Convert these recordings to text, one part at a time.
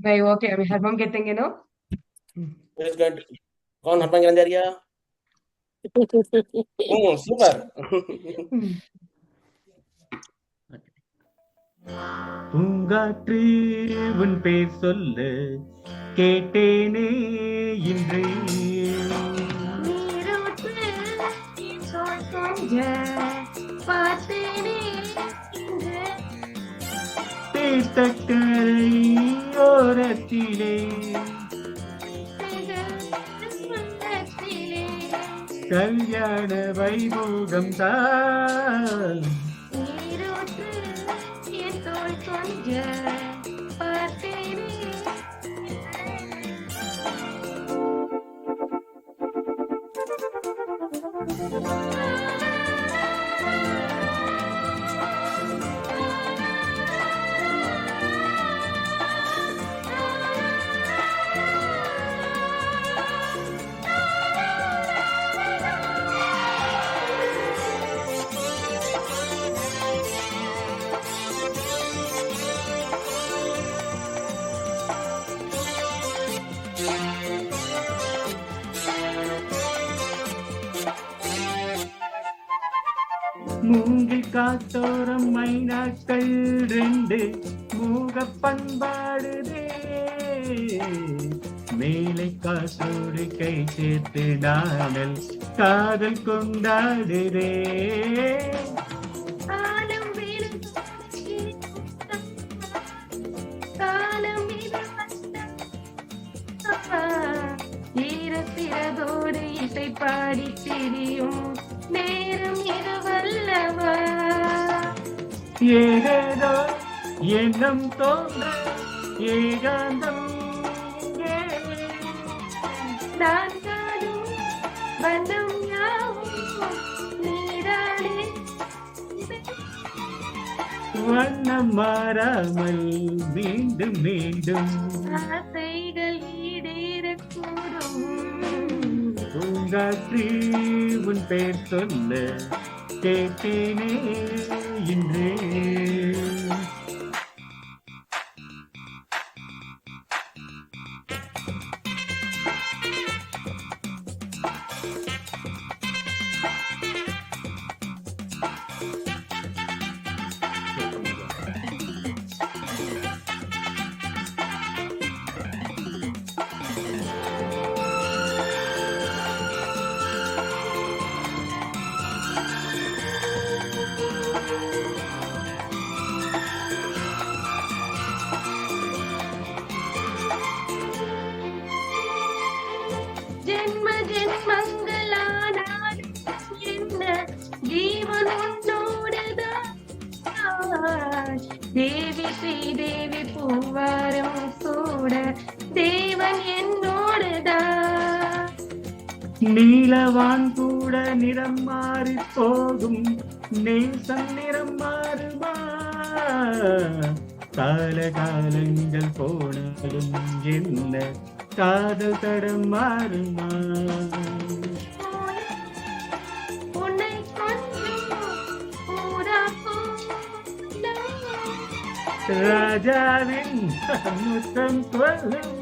नहीं ओके अभी हरमम कहते no Who is going to... कौन हरपन गिरन दिया சூப்பர். பூங்காற்று உன் பேர் சொல்ல கேட்டேனே இன்று தேட்டக்கரை ஓரத்திலே கல்யாண வைபோகம் தான் மூங்கில் காத்தோரம் மைனாக்கள் 2 மூக பண்பாடுதே மேலை காசோடு கை சேர்த்து நாடல் காதல் கொண்டாடுதே ஈரத்திரதோடு இசை பாடி திரியும் நேரம் இரவல்லவா ஏதேதோ எண்ணம் தோன்ற ஏகாந்தம் நான் காணும் பந்தம் யாவும் நீராடே வண்ணம் மாறாமல் மீண்டும் மீண்டும் ஆசைகள் ஈடேறக்கூடும் பூங்காற்று உன் பேர் சொல்ல கேட்டேனே இன்று ஜென்ம ஜென்மங்களானாலும் என்ன ஜீவன் உன்னோடுதான் தேவி ஸ்ரீதேவி பூவாரம் கூட தேவன் என்னோடுதான் நீலவான் கூட நிறம் மாறி போகும் நேசம் நிறம் மாறுமா காலகாலங்கள் போனாலும் என்ன காதல் தடம் மாறுமா உன்னை கொஞ்சம் ஊரா ராஜாவின் முத்தம் கொல்லும்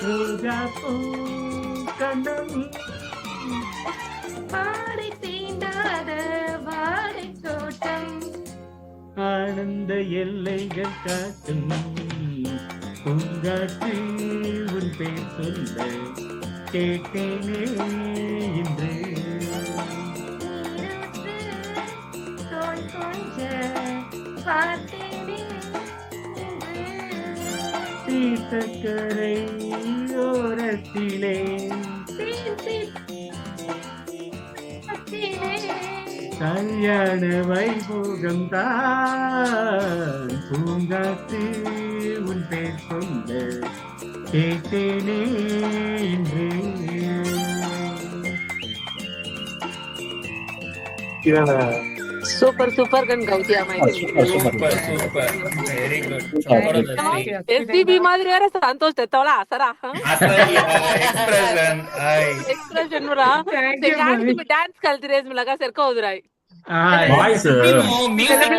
ரோஜா பூ கண்டம் பாடி தீண்டாத வாடை தோட்டம் ஆனந்த எல்லைகள் காட்டும் பூங்காற்று உன் பேர் சொல்ல கேட்டேனே இன்று தோல் கொஞ்ச பார்த்தேனே தீர்த்தக்கரை ஓரத்திலே கல்யாண வைபோகம் தான் பூங்காற்று உன் பேர் சொல்ல கேட்டேனே இன்று Super, super kan Gautia main. Super. Very good. SPB மாதிரி வேற சந்தோஷ் தெத்தவளா அசரா Expression. expression mura te gaani me dance kalti res me laga serko udrai voice Music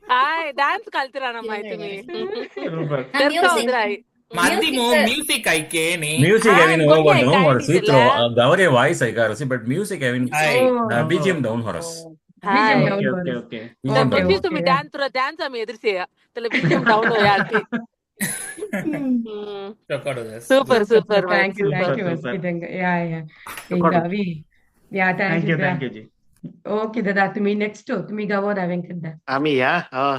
हाय डान्स कल्चरानम्मा तुम्ही super. தெற்கவுதுராய் Madimo music aikene. Music Ah, having Gonya over down or Kaini Sitro, sila. Gauri voice I got but music having Hi. BGM down for us. Hi okay okay okay. तर Okay, तुझी okay. तुम्ही dance आम्ही एदर्से त्याला BGM down होयाती super super Thank you, Super, super. Vaskitanga. Yeah. ఇంకా అవి Thank thank you, you. thank you ji. Okay, दादा तुम्ही next तुम्ही गावोदा वेंकटदा. आम्ही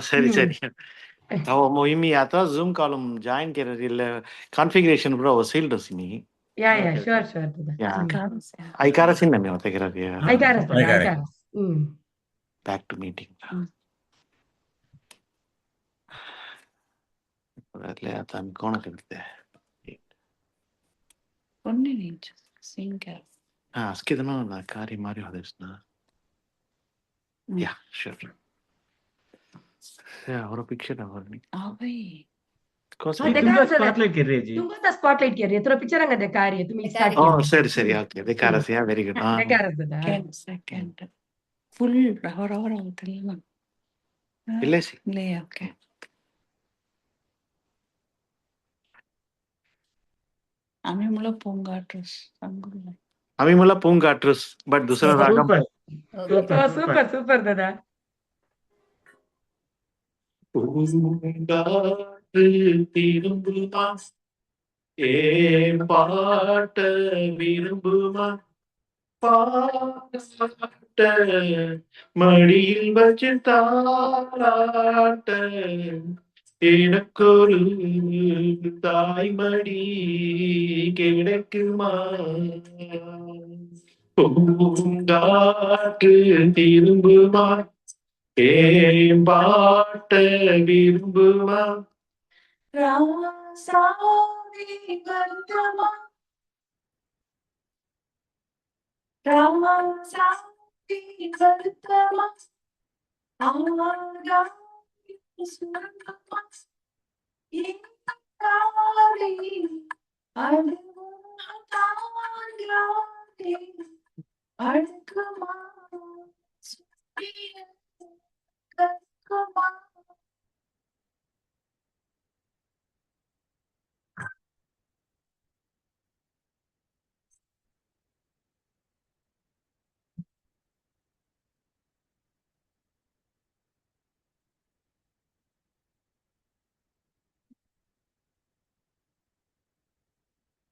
सरी हम्म. सरी मग मी आता झूम कॉलम जॉईन केलं कॉन्फिगरेशन पुरा वसील मी Yeah, Okay, sure, okay. sure, दादा. या ऐकायलाच ना मी होता करा I got it, I got it. I got it. Back to meeting आता आम्ही कोण करते हा अस्कित ना कार्य मारी होतेस ना या शुअर ಅವರ ಪಿಕ್ಚರ್ ಅವರ್ನಿ हा, ते तुमचा काय असं spotlight कर रही है जी. तुमचा स्पॉटलाइट केली तुला पिक्चर अंगा कार्य तुम्ही स्टार्ट ಓ केली. ಸರಿ ಸರಿ ಓಕೆ ಬೇಕಾರಸ್ ಯಾ ವೆರಿ ಗುಡ್ ते काय दादा. ಫುಲ್ ಹೊರವರ ಹೋಗ್ತಿಲ್ಲ ಇಲ್ಲೇ ಸಿ ಓಕೆ आम्ही मला पोंगाट्रस सांगून आम्ही मला पोंग अट्रस बट दुसरा रागम Super. Oh, Super, super, super, दादा. திரும்புமா ஏன் பாட்ட விரும்புமா பாட்ட மடியில் வச்சு தாளாட்ட எனக்கொரு தாய்மடி கிடைக்குமா பூங்காற்று திரும்புமா ஏன் பாட்ட விரும்புமா रासावी गंधमा रासावी गंधमा आगामी सुरगमा इंगारी अडगमातांगारी अडगमा सुपिया गंधमा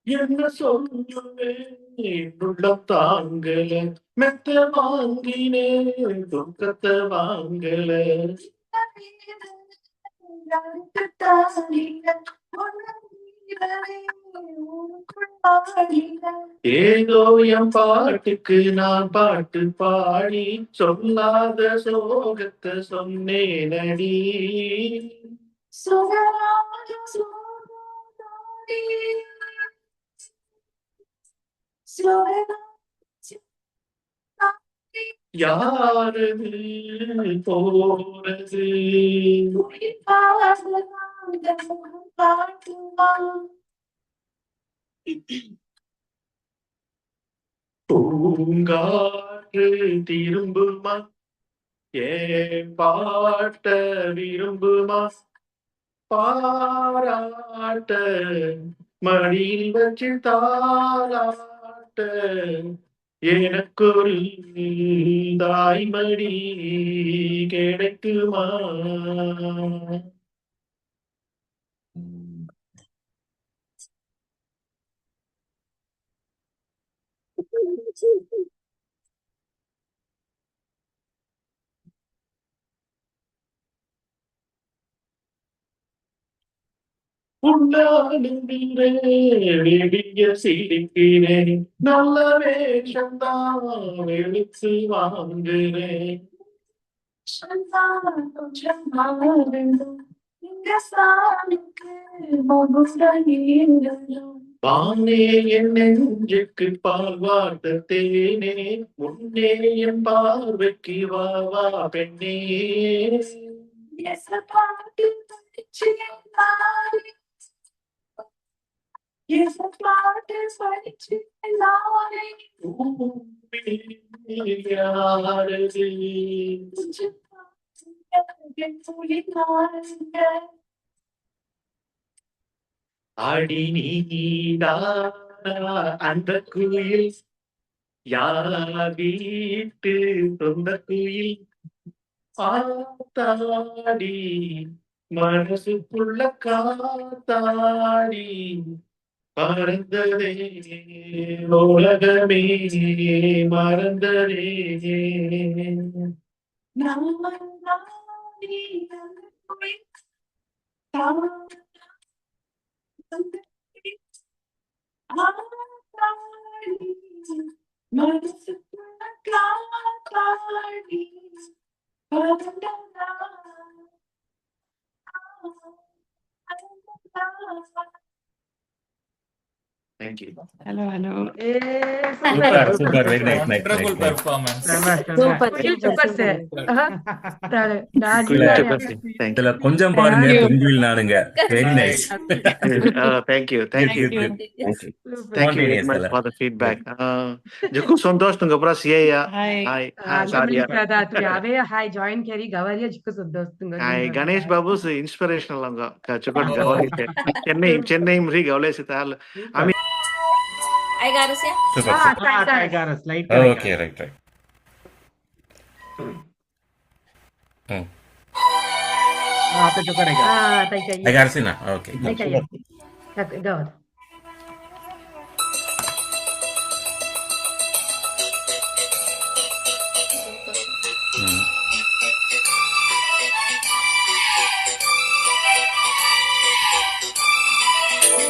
என்ன சொல்லுவேன் உள்ளம் தாங்கல மெத்த வாங்கினேன் துக்கத்தை வாங்கல ஏதோ என் பாட்டுக்கு நான் பாட்டு பாடி சொல்லாத சோகத்தை சொன்னேனடி யாரது போறது பூங்காற்று திரும்புமா ஏன் பாட்ட விரும்புமா பாராட்ட மடியில் வச்சு தாளாட்ட எனக்கொரு தாய்மடி கிடைக்குமா வெளிய சிரிக்கிறேன் நல்ல வேஷம்தான் வெளுத்து வாங்குறேன் வானே என் நெஞ்சுக்கு பால் வாட்ட தேனே முன்னே என் பார்வைக்கு வா வா பெண்ணே யாரது ஆடி நீடா அந்த குயில் யார் வீட்டு சொந்த குயில் ஆத்தாடி மனசுக்குள்ள காத்தாடி மறந்ததே உலகமே மறந்ததே thank you. Hello, hello. Super, super, very nice, nice, Wonderful nice, nice. performance. Super, super, sir. இதுல கொஞ்சம் பாருங்க பெண்கள் நாடுங்க. Very nice. Thank you thank you Good, good. Thank you very much for the feedback. Jukku संतोष तुंगा पूरा Siya. Hi. Hi. Sadia. Tu ave hi join keri gavariya jikko sudostunga. Hi. Ganesh Babu is inspirational anga. Chukot gavariya. Chennai mri gavale sital. I mean. I got us, yeah. Super, Ah, super. I got a slight. Okay, right, right. आप तो करेगा. Ah, tai kai. I got it now. Okay. Tai kai. Gavad.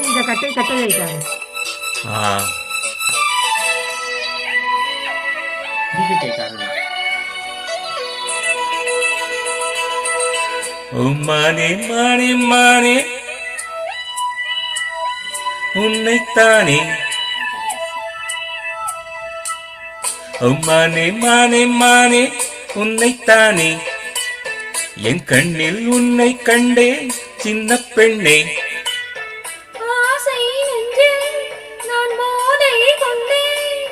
Ida kata ikan. Music के कारण. மானே மானே மானே உன்னைத்தானே மானே மானே மானே உன்னைத்தானே என் கண்ணில் உன்னை கண்டே சின்ன பெண்ணே ஆசை நெஞ்சில் நான் போதை கொண்டேன்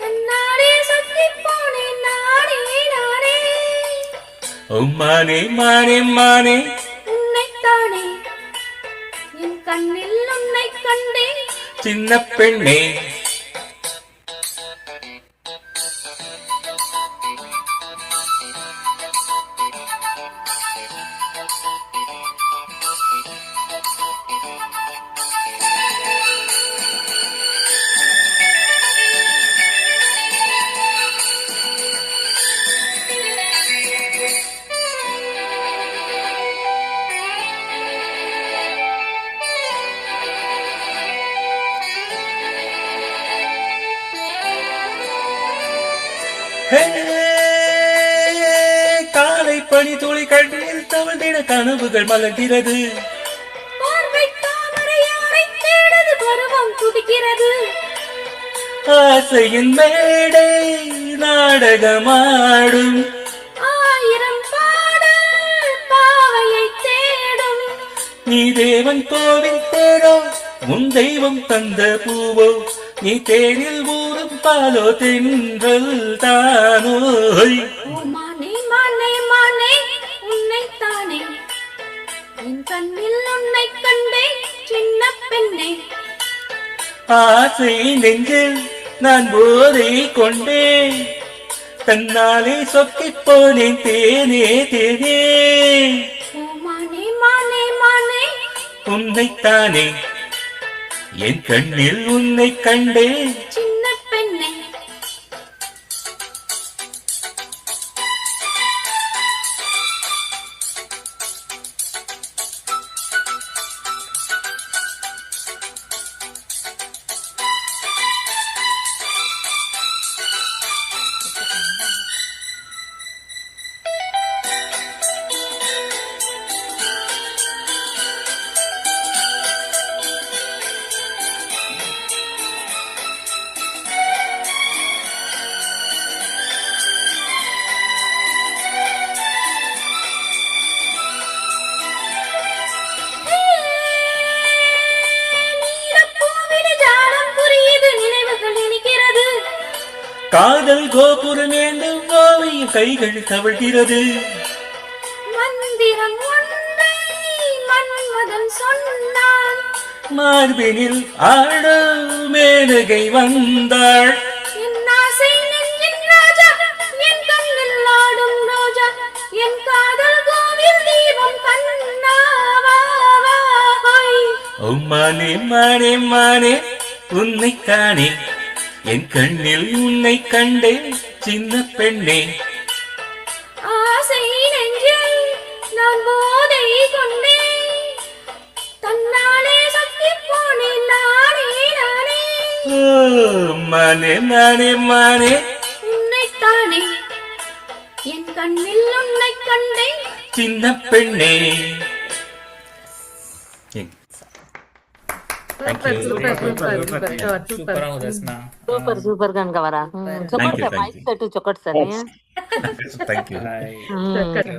தன்னாலே சுற்றிப் போனேன் நானே நானே மானே மானே மானே உன்னைத்தானே என் கண்ணில் உன்னை கண்டேன் சின்ன பெண்ணே காலை பனி துளி கண்ணில் தவழ்ந்திட கனவுகள் மலர்கிறது பார்வை தாமரை யாரை தேடுது பருவம் துடிக்கிறது ஆசையின் மேடை நாடகமாடும் ஆயிரம் பாடல் பாவையை தேடும் நீ தேவன் கோவில் தேடோ உன் தெய்வம் தந்த பூவோ நீ தேனில் ஊறும் பாலோ தென்றல் தானோ ஓ மானே மானே மானே உன்னைத்தானே என் கண்ணில் உன்னை கண்டேன் சின்ன பெண்ணே ஆசை நெஞ்சில் நான் போதை கொண்டேன் தன்னாலே சொக்கிப் போனேன் தேனே தேனே ஓ மானே மானே மானே உன்னைத்தானே என் கண்ணில் உன்னை கண்டேன் சின்ன பெண்ணே நீலப்பூவிலே ஜாலம் புரியுது நினைவுகள் இனிக்கிறது காதல் கோபுரம் வேண்டும் ஓவியம் கைகள் தவழ்கிறது மார்பினில் ஆடும் மேனகை வந்தாள். என் ஆசை நெஞ்சின் ராஜா, என் கண்ணில் ஆடும் ரோஜா, என் காதல் கோவில் தீபம் கண்ணாவாய். ஓ மானே மானே மானே உன்னை காணே, என் கண்ணில் உன்னை கண்டேன் சின்ன பெண்ணே. ஆசை நெஞ்சில் நான் போதை கொண்டேன், தன்னாலே சக்தி போனேன் நானே நானே. ஓ மானே மானே மானே உன்னைத்தானே என் கண்ணில் உன்னை கண்டேன். சின்ன பெண்ணே. சூப்பர் சூப்பர் சூப்பர் சூப்பர் சூப்பரா சூப்பர். உதஸ்னா. సూపర్ గంగవరా Thank you, చొక్కటి thank మైక్ you. సెట్ చొక్కటి సార్ Thank you. Hi. சரி.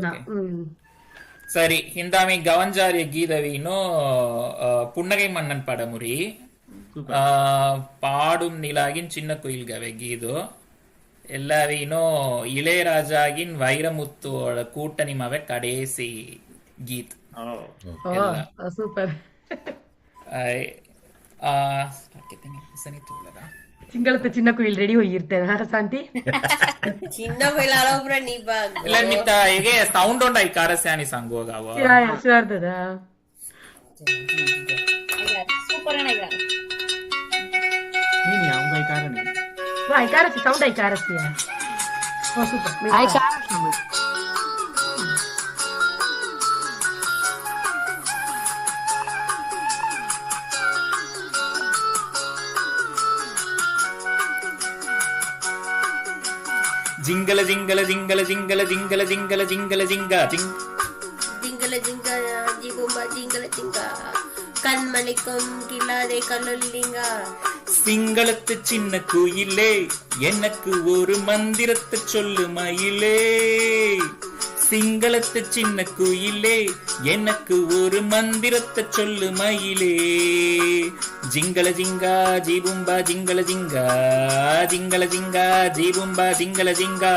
சரி ಹಿಂದಾಮಿ ಗವಂಜಾರಿಯ ಗೀதவினோ புன்னகை மன்னன் படமுறி பாடும் நிலாகின் சின்ன குயில் கவை கீதோ எல்லாவீனோ இளையராஜாகின் வைரமுத்துவோட கூட்டணிமாவே கடைசி கீத். சூப்பர். சிங்களத்து சின்ன குயில் ரெடி ಹೋಗಿರ್ತೇನೆ ಶಾಂತಿ. ಚಿನ್ನ ಬೈಲಾಳೋಬ್ರ ನೀ ಬಾ ಇಲ್ಲ ಮಿತ್ತ ಹೇಗೆ ಸೌಂಡ್ ಉಂಡ ಈ ಕಾರಸ್ಯಾನಿ ಸಂಗೋಗಾವ ಶಿವಾರ್ದದ சூப்பர் நினைக்கிறேன். ನೀನು ಯಾವ ಕಾರಣ ವಾಯ್ ಕಾರಸಿ ಸೌಂಡ್ ಐ ಕಾರಸಿ. ಓ ಸೂಪರ್. జింగల జింగల జింగల జింగల జింగల జింగల జింగల జింగ జింగ్ ಜಿಂಗಲ ಜಿಂಗ ಜಿಗುಂಬ ಜಿಂಗಲ ಜಿಂಗ கண்மணிக்கும் கில்லாதே கல்லுள்ளிங்க. சிங்களத்து சின்ன குயிலே எனக்கு ஒரு மந்திரத்தை சொல்லு மயிலே. சிங்களத்து சின்ன குயிலே எனக்கு ஒரு மந்திரத்தை சொல்லு மயிலே. ஜிங்கல ஜிங்கா ஜீபும்பா ஜிங்கல ஜிங்கா ஜிங்கல ஜிங்கா ஜீபும்பா ஜிங்கல ஜிங்கா.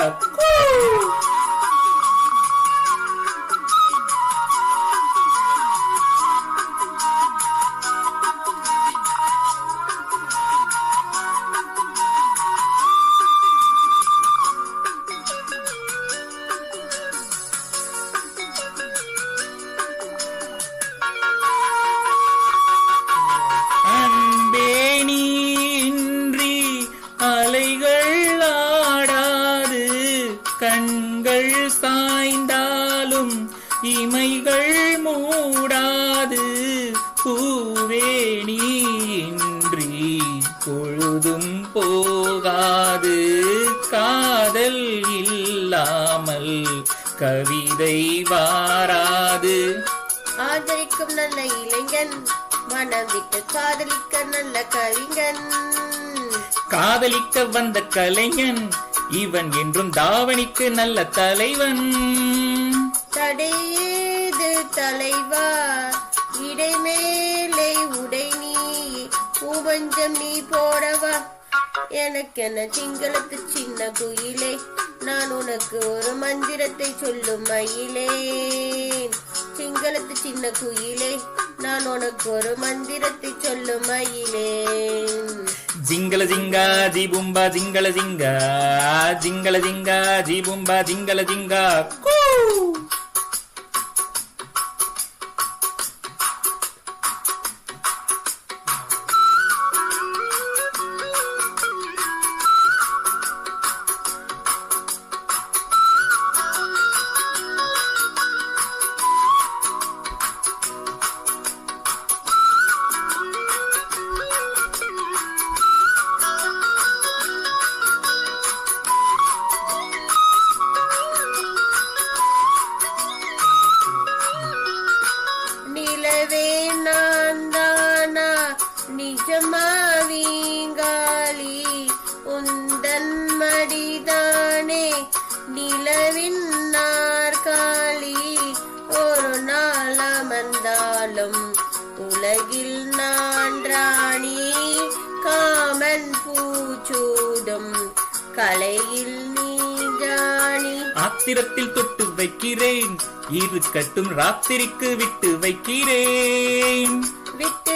கண்கள் சாய்ந்தாலும் இமைகள் மூடாது. பூவே நீன்றி பொழுதும் போகாது. காதல் இல்லாமல் கவிதை வாராது. ஆதரிக்கும் நல்ல இளைஞன், மனம் விட்டு காதலிக்க நல்ல கவிஞன். காதலிக்க வந்த கலைஞன், இவன் என்றும் தாவணிக்கு நல்ல தலைவன். தடையேது தலைவா, இடைமேலை உடை நீ, பூவஞ்சம் நீ போடவா. எனக்கென சிங்களத்து சின்ன குயிலே, நான் உனக்கு ஒரு மந்திரத்தை சொல்லும் மயிலே. சிங்களத்து சின்ன குயிலே, நான் உனக்கு ஒரு மந்திரத்தை சொல்லும் மயிலே. ஜிங்கல ஜிங்கா ஜீபும்பா ஜிங்கல ஜிங்கா ஜிங்கல ஜிங்கா ஜீபும்பா ஜிங்கல ஜிங்கா. நிலவே நான் தானா நிஜமாவீங்காளி, உந்தன் மடிதானே நிலவின் நாற்காலி. ஒரு நாள் அமர்ந்தாலும் உலகில் நான் ராணி, காமன் பூச்சூடும் கலையில் நீ ஜாணி. ஆத்திரத்தில் தொட்டு வைக்கிறேன், இருக்கட்டும் ராத்திரிக்கு விட்டு வைக்கிறேன். விட்டு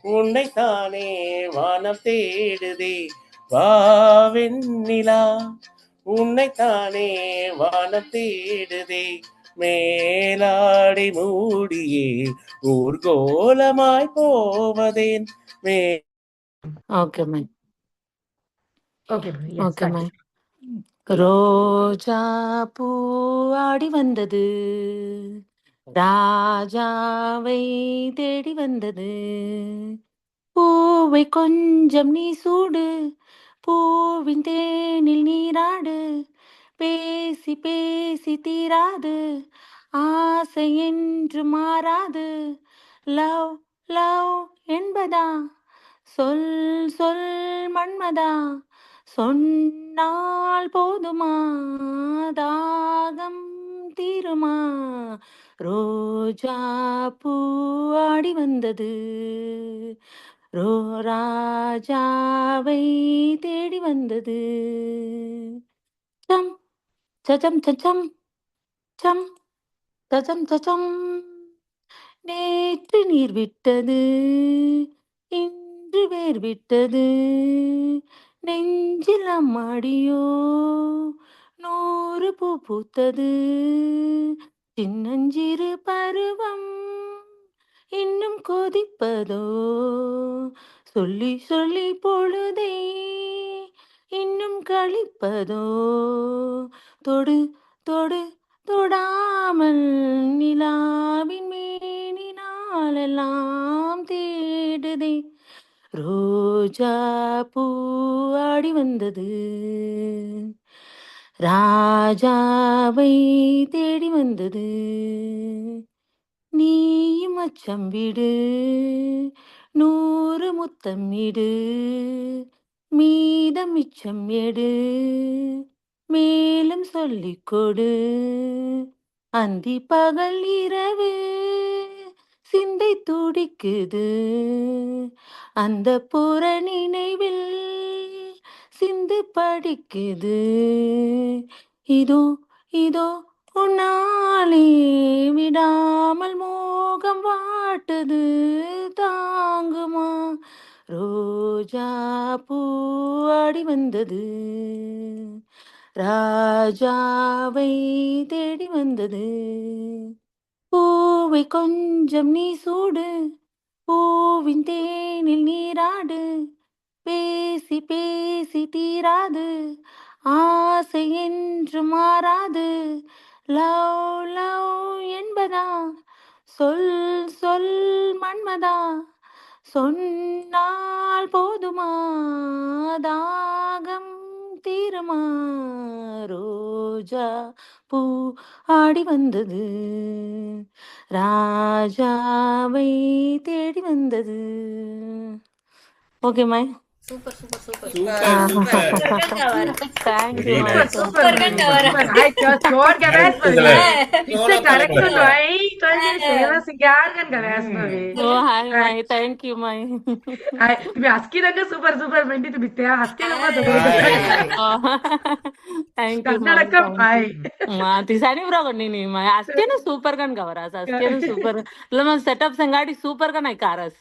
உன்னைத்தானே வானம் தேடுதே வா வெண்ணிலா, உன்னைத்தானே வானம் தேடுதே மேலாடை மூடியே ஊர்கோலமாய் போவதேன் மே. Okay my okay okay my. ரோஜா பூ ஆடி வந்தது, ராஜாவை தேடி வந்தது. பூவை கொஞ்சம் நீ சூடு, பூவின் தேனில் நீராடு. பேசி பேசி தீராது, ஆசை என்று மாறாது. லவ் லவ் என்பதா, சொல் சொல் மன்மதா. சொன்னால் போதுமா, தாகம் தீருமா. ரோஜா பூ ஆடி வந்தது, ராஜாவை தேடி வந்தது. சம் சச்சம் சச்சம் சம் சச்சம் சச்சம். நேற்று நீர் விட்டது, இன்று வேர் விட்டது. நெஞ்சில் அம்மாடியோ 100 பூ பூத்தது. சின்னஞ்சிறு பருவம் இன்னும் கொதிப்பதோ, சொல்லி சொல்லி பொழுதை இன்னும் கழிப்பதோ. தொடு தொடு தொடாமல் நிலாவின் மேனினாலெல்லாம் தேடுதே. ரோஜா பூ ஆடி வந்தது, ராஜாவை தேடி வந்தது. நீயும் அச்சம் விடு, 100 முத்தம் இடு. மீதம் மிச்சம் எடு, மேலும் சொல்லிக் கொடு. அந்தி பகல் இரவு சிந்தை துடிக்குது, அந்த புற நினைவில் சிந்து படிக்குது. இதோ இதோ உன்னாலே விடாமல் மோகம் வாட்டுது, தாங்குமா. ரோஜா பூ ஆடி வந்தது, ராஜாவை தேடி வந்தது. பூவை கொஞ்சம் நீ சூடு, பூவின் தேனில் நீராடு. பேசி பேசி தீராது, ஆசை என்று மாறாது. லவ் லவ் என்பதா, சொல் சொல் மன்மதா. சொன்னால் போதுமா, தாகம் தீருமா. ரோஜா பூ ஆடி வந்தது, ராஜாவை தேடி வந்தது. Okay my. Super super super super super. Thank you Very my. nice. Super கவர Ai, chor gavas Excellent. Isso correct to ai to sela sigar kan gavas navi. Oh hi மை, தேங்க்யூ மை. Ai, তুমি আজকে রাখা সুপার সুপার মেন্টি তুমি তে হাসতে না তো ಥ್ಯಾಂಕ್ ಯು ಕನ್ನಡಕ ai. ತಿಸಾನಿ ಬ್ರೋ ನೀನಿ ಮೈ ಅಷ್ಟೇನು ಸೂಪರ್ ಗನ್ ಗವರಾಸ್ ಅಷ್ಟೇನು ಸೂಪರ್ ಲಮ ಸೆಟಪ್ ಸಂಗಾಡಿ ಸೂಪರ್ ಗನ್ ಐ ಕಾರಸ್.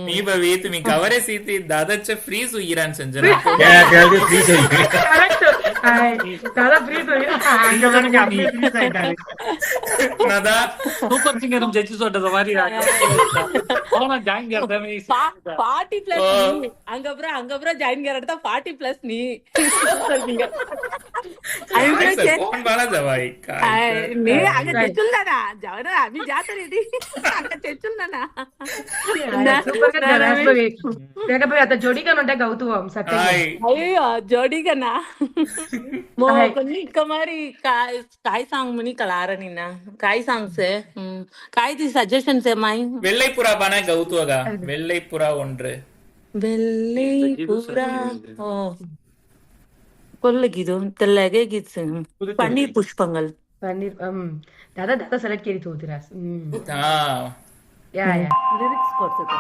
मी बवी तुम्ही कवरे सीती दादाच्या फ्रीज उइरान संजना Yeah, tell me please. Correct. Ai, tada free to இங்க பாருங்க அப்படியே finish ஆயிட்டாரு. नदा Super singer हम जज सोटा हमारी ಅವನ ಜಾಯಿನ್ करता मैं 40 ಪ್ಲಸ್ ನೀ ಅಂಗಬ್ರ ಜಾಯಿನ್ करता 40 ಪ್ಲಸ್ ನೀ कोण बाळा जवाई काय ನೀ ಅಂಗ ತೆಚ್ಚುಲ್ದಾನ ಜವನ ಅಭಿ ಜಾತರಿ ಅಂಗ ತೆಚ್ಚುಲ್ದಾನ super kan gavas navi. Teka pa ata jodi kan unta gautu am satte. काय ಅಯ್ಯೋ ಜೋಡಿಗನ ಮೋ Ay. ಕೊನ್ನಿ ಕಮಾರಿ काय सांग म्हणी कळार निना काय सांगसे काय ती सजेशन से माई வெள்ளைப்புறா பானை கௌத்துவகா வெள்ளைப்புறா ஒன்று ಬೆಳ್ಳಿ ಪೂರ ಓ ಕೊಲ್ಲಗಿದು ತೆಲ್ಲಗೆ ಗೀತ್ ಪನ್ನೀರ್ ಪುಷ್ಪಂಗಲ್ Paneer dada select केली होती रास. हा Yeah, yeah. ಲಿರಿಕ್ಸ್ ಕೊಡ್ತದೆ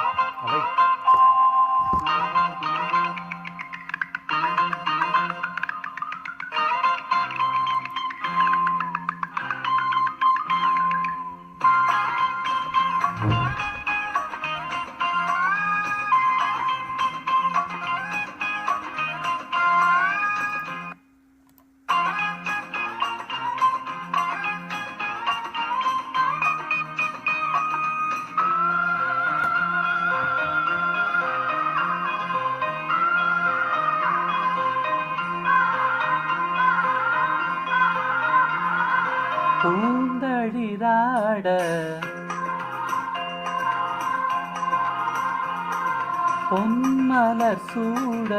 பொன்மலர் சூட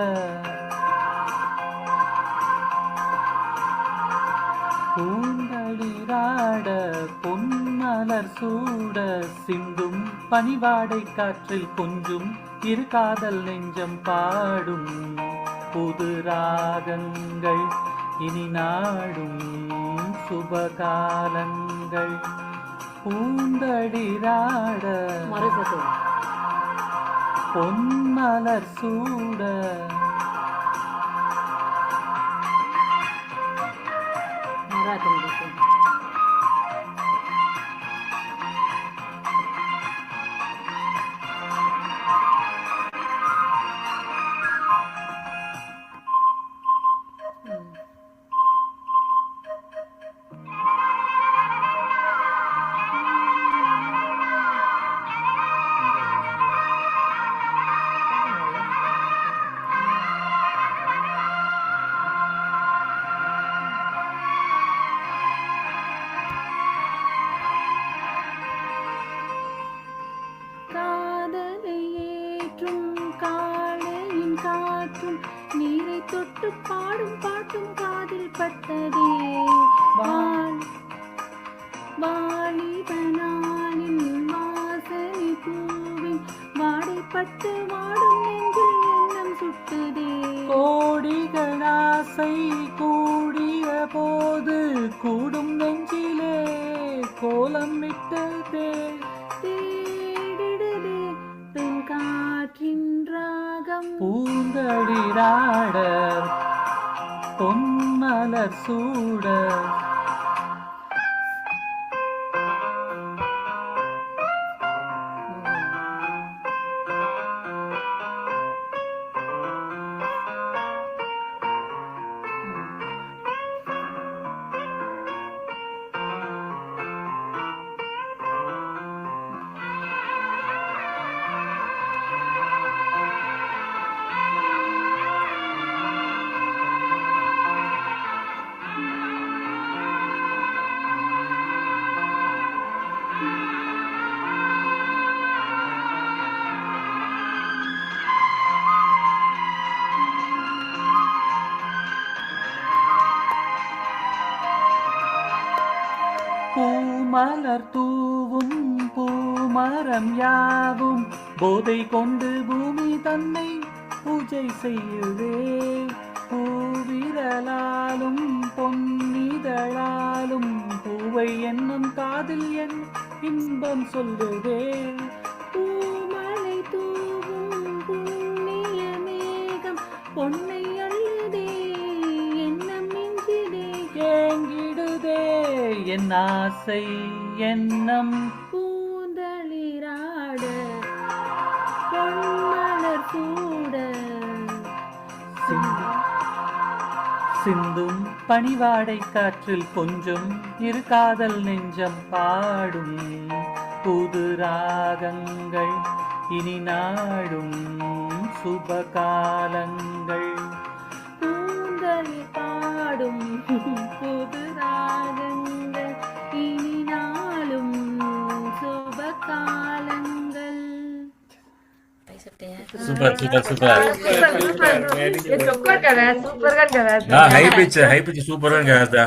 பூந்தளிராட பொன்மலர் சூட சிந்தும் பனிவாடை காற்றில் கொஞ்சும் இரு காதல் நெஞ்சம் பாடும் புது ராகங்கள் இனி நாடும் சுபகாலங்கள் பூந்தளிராட பொன்மலர் சூட நீரை தொட்டு பாடும் பாட்டும் காதில் பட்டதே வாலிபனானின் வாசனை பூவின் வாடைப்பட்டு வாடும் நெஞ்சில் எண்ணம் சுட்டுதே கோடிகள் ஆசை கூடிய போது கூடும் நெஞ்சிலே கோலம் விட்டதே தேடிடுதே பெண் காற்றின் ராகம் பூந்தளிராட பொன்மலர் சூட பூமலர் தூவும் பூமரம் யாவும் போதை கொண்டு பூமி தன்னை பூஜை செய்யுதே பூவிரலாலும் பொன்னிதழாலும் பூவை என்னும் காதில் என் இன்பம் சொல்லுதே பூமலை தூவும் புண்ணிய மேகம் பொன்னை அள்ளுதே எண்ணம் மிஞ்சுதே ஏங்கிடுதே என் ஆசை எண்ணம் பூந்தளிராட பொன்மலர் சூட சிந்தும் பனிவாடை காற்றில் கொஞ்சம் இரு காதல் நெஞ்சம் பாடும் புது ராகங்கள் இனி நாடும் சுபகாலங்கள் பூந்தளி பாடும் புது ராகங்கள் இனி நாளும் சுபகாலங்கள் సూపర్ సూపర్ సూపర్ సూపర్ కదా సూపర్ గా కదా హై పిచ్ సూపర్ గా కదా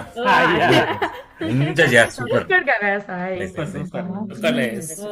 ఇంత సూపర్ కదా సాయి Super.